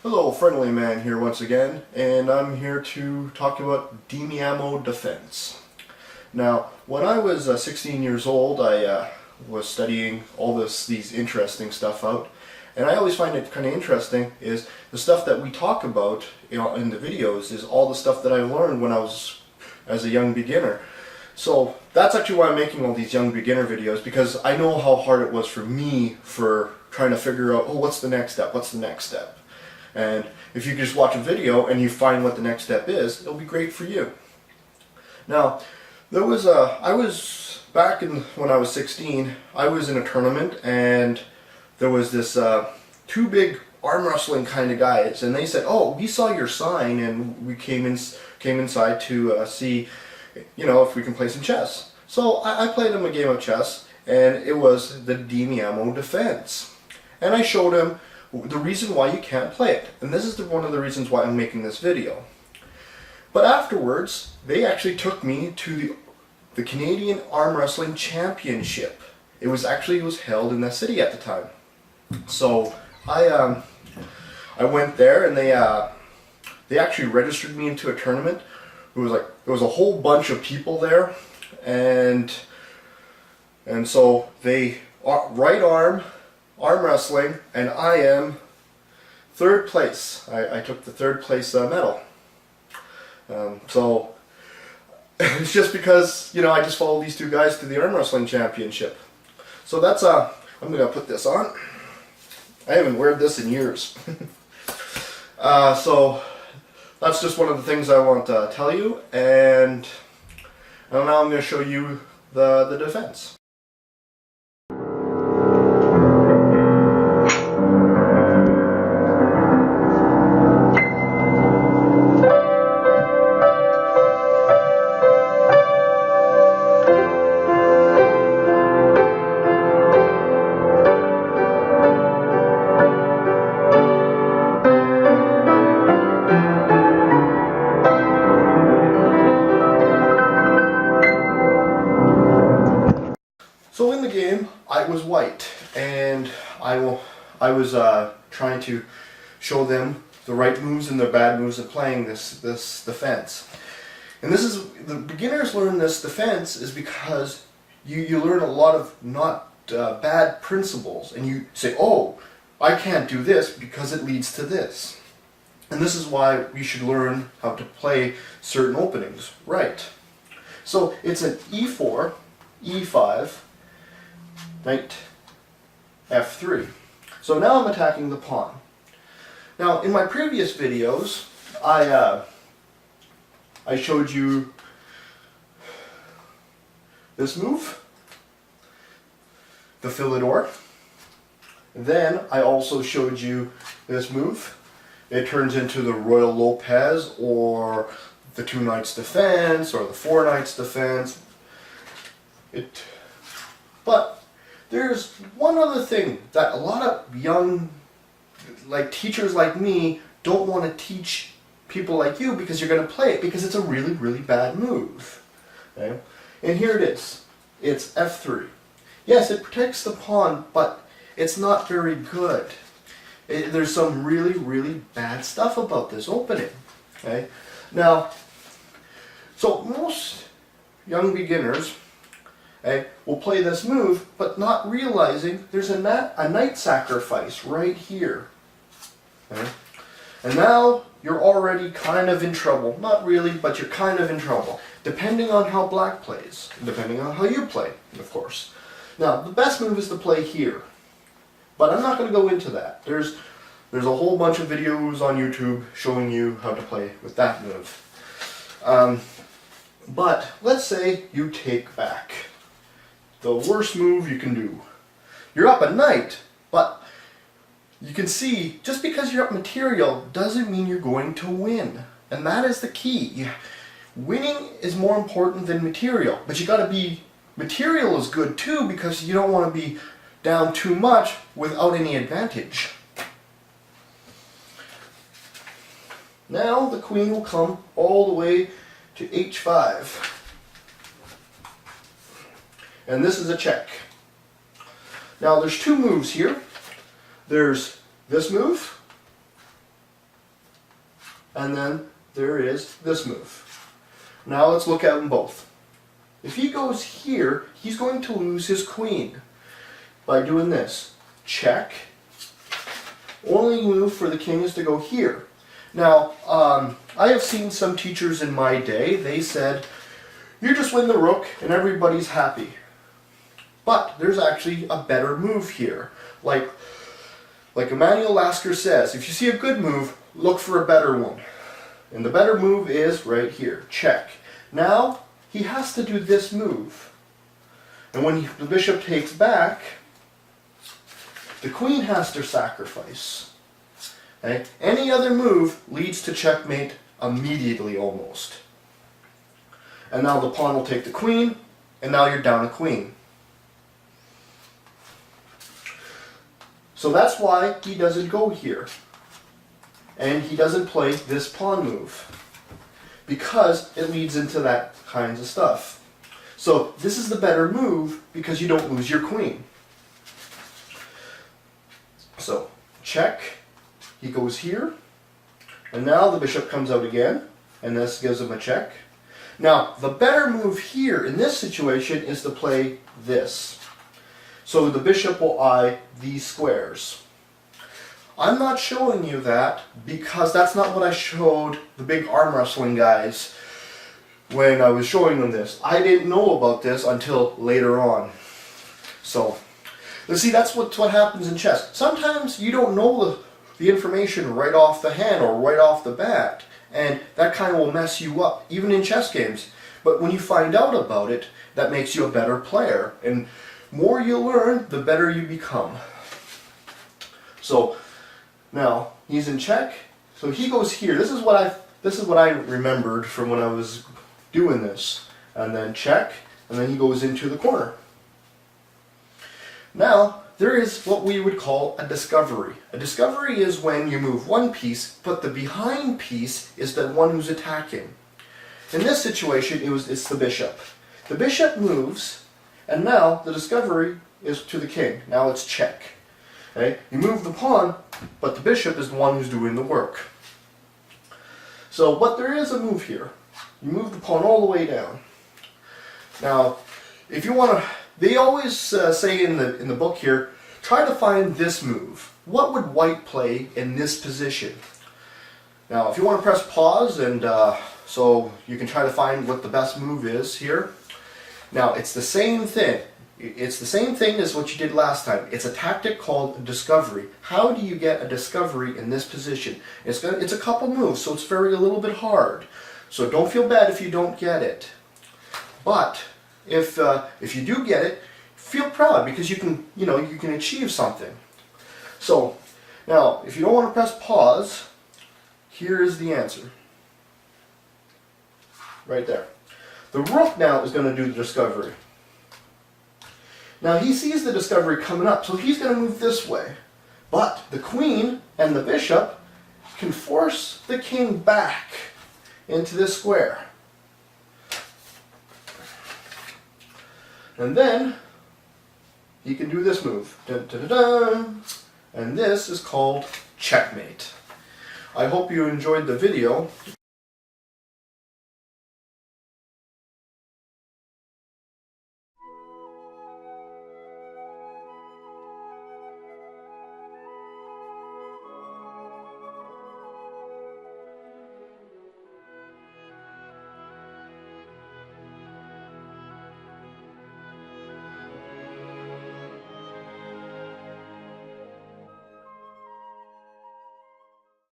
Hello, Friendly Man here once again, and I'm here to talk about Damiano defense. Now, when I was 16 years old, I was studying all these interesting stuff out, and I always find it kind of interesting is the stuff that we talk about, in the videos is all the stuff that I learned when I was as a young beginner. So that's actually why I'm making all these young beginner videos, because I know how hard it was for me for trying to figure out, oh, what's the next step, what's the next step. And if you just watch a video and you find what the next step is, it'll be great for you. Now, I was back when I was 16, I was in a tournament and there was this two big arm wrestling kind of guys, and they said, "Oh, we saw your sign and we came inside to see, if we can play some chess." So I played him a game of chess, and it was the Damiano defense, and I showed him the reason why you can't play it. And this is one of the reasons why I'm making this video. But afterwards, they actually took me to the Canadian Arm Wrestling Championship. It was held in that city at the time. So I went there, and they actually registered me into a tournament. It was there was a whole bunch of people there, and so they right arm wrestling, and I am third place. I took the third place medal. So it's just because I just followed these two guys to the arm wrestling championship. So that's I'm gonna put this on. I haven't worn this in years. So that's just one of the things I want to tell you, and now I'm going to show you the defense. So in the game, I was white, and I was trying to show them the right moves and the bad moves of playing this defense. And this is, the beginners learn this defense is because you learn a lot of not bad principles, and you say, oh, I can't do this because it leads to this. And this is why we should learn how to play certain openings right. So it's an E4, E5, knight F3. So now I'm attacking the pawn. Now in my previous videos, I showed you this move, the Philidor. Then I also showed you this move. It turns into the Royal Lopez, or the two knights defense, or the four knights defense. But there's one other thing that a lot of young, teachers like me don't want to teach people like you, because you're going to play it because it's a really, really bad move. Okay? And here it is. It's F3. Yes, it protects the pawn, but it's not very good. There's some really, really bad stuff about this opening. Okay? Now, so most young beginners will play this move, but not realizing there's a knight sacrifice right here. Okay? And now you're already kind of in trouble. Not really, but you're kind of in trouble. Depending on how black plays. Depending on how you play, of course. Now, the best move is to play here. But I'm not going to go into that. There's a whole bunch of videos on YouTube showing you how to play with that move. But let's say you take back. The worst move you can do. You're up a knight, but you can see, just because you're up material doesn't mean you're going to win. And that is the key. Winning is more important than material, but you got to be, material is good too, because you don't want to be down too much without any advantage. Now the queen will come all the way to H5. And this is a check. Now there's two moves here. There's this move and then there is this move. Now let's look at them both. If he goes here, he's going to lose his queen by doing this. Check. Only move for the king is to go here. Now, I have seen some teachers in my day, they said, you just win the rook and everybody's happy. But there's actually a better move here. Like Emmanuel Lasker says, if you see a good move, look for a better one. And the better move is right here, check. Now, he has to do this move. And when the bishop takes back, the queen has to sacrifice. Okay? Any other move leads to checkmate immediately almost. And now the pawn will take the queen, and now you're down a queen. So that's why he doesn't go here. And he doesn't play this pawn move. Because it leads into that kinds of stuff. So this is the better move because you don't lose your queen. So check, he goes here, and now the bishop comes out again, and this gives him a check. Now the better move here in this situation is to play this. So the bishop will eye these squares. I'm not showing you that because that's not what I showed the big arm wrestling guys when I was showing them this. I didn't know about this until later on. So, let's see, that's what happens in chess. Sometimes you don't know the information right off the hand or right off the bat, and that kind of will mess you up, even in chess games. But when you find out about it, that makes you a better player. And more you learn, the better you become. So, now, he's in check, so he goes here. This is what I remembered from when I was doing this. And then check, and then he goes into the corner. Now, there is what we would call a discovery. A discovery is when you move one piece, but the behind piece is the one who's attacking. In this situation, it's the bishop. The bishop moves, and now the discovery is to the king. Now it's check. Okay? You move the pawn, but the bishop is the one who's doing the work. So, but there is a move here. You move the pawn all the way down. Now, if you want to, they always say in the book here, try to find this move. What would white play in this position? Now, if you want to press pause, and so you can try to find what the best move is here. Now, it's the same thing. It's the same thing as what you did last time. It's a tactic called discovery. How do you get a discovery in this position? It's a couple moves, so it's a little bit hard. So don't feel bad if you don't get it. But if you do get it, feel proud because you can achieve something. So now, if you don't want to press pause, here is the answer. Right there. The rook now is going to do the discovery. Now he sees the discovery coming up, so he's going to move this way. But the queen and the bishop can force the king back into this square. And then he can do this move. Dun, dun, dun, dun. And this is called checkmate. I hope you enjoyed the video.